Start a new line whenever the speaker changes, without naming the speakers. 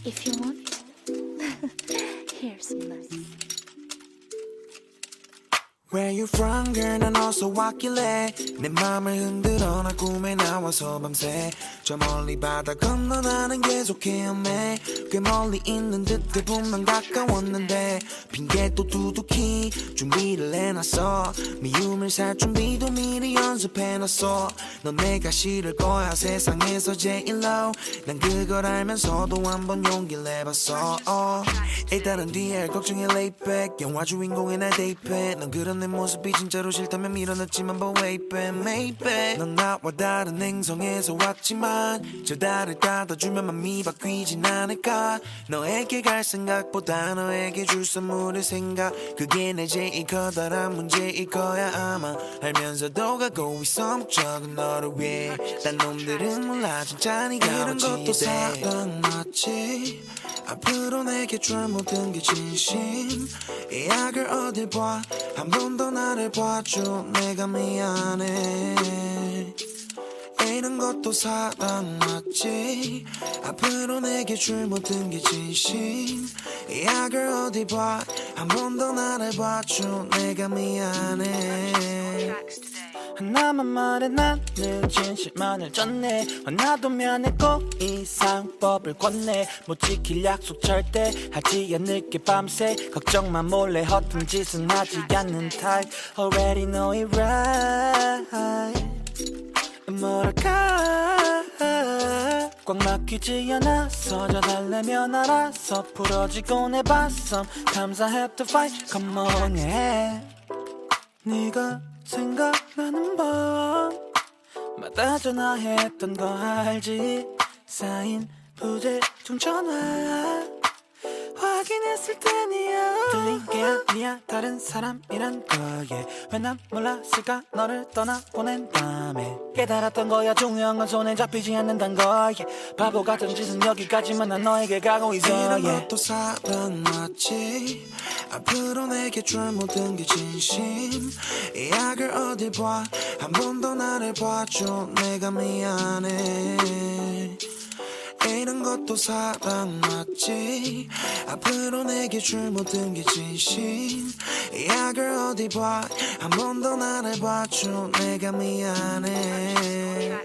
If you want, here's nuts.
Where you from girl 난 어디서 왔길래 내 맘을 흔들어 나 꿈에 나와서 밤새 저 멀리 바다 건너 나는 계속 헤엄해 꽤 멀리 있는 듯해 분명 가까웠는데 핑계도 두둑히 준비를 해놨어 미움을 살 준비도 미리 연습해놨어 넌 내가 싫을 거야 세상에서 제일 low 난 그걸 알면서도 한번 용기를 내봤어 일단은 뒤에 걱정해 lay back 영화 주인공의 날 대입해 넌 그런 내 모습이 진짜로 싫다면 밀어넣지만 but wait back maybe 넌 나와 다른 행성에서 왔지만 저 달을 닫아주면 맘이 바뀌진 않을까 너에게 갈 생각보다 너에게 줄 선물을 생각 그게 내 제일 커다란 문제일 거야 아마 알면서도 가고 있어 목적은 너를 위해 딴 놈들은 몰라 진짜 네가 이런 것도 사랑 맞지 앞으로 내게 줄 모든 게 진심 이 약을 어딜 봐 한 번 더 나를 봐줘 내가 미안해 이런 것도 사랑 맞지 앞으로 내게 줄 모든 게 진심 이 약을 어디 봐 한 번 더 나를 봐줘 내가 미안해
하나만 말해 나는 진실만을 줬네 화나도 면해 꼭 이상법을 권네 못 지킬 약속 절대 하지 않을게 밤새 걱정만 몰래 허튼 짓은 하지 않는 type Already know it right 뭐랄까 꽉 막히지 않아서 져달래면 알아서 풀어지곤 해봤어 Times I have to fight come on yeah 네가 생각나는 밤마다 전화했던 거 알지 쌓인 부재중 전화 확인했을 때니야 들린 게 아니야 다른 사람이란 거에 왜 난 몰랐을까 너를 떠나보낸 밤에 깨달았던 거야 중요한 건 손에 잡히지 않는단 거 바보 같은 짓은 여기까지만 난 너에게 가고 있어
이런 것도 사랑 맞지 앞으로 내게 줄 모든 게 진심 이 약을 어딜 봐 한 번 더 나를 봐줘 내가 미안해 이런 것도 사랑 맞지 앞으로 내게 줄 모든 게 진심 이 약을 어디 봐 한 번 더 나를 봐줘 내가 미안해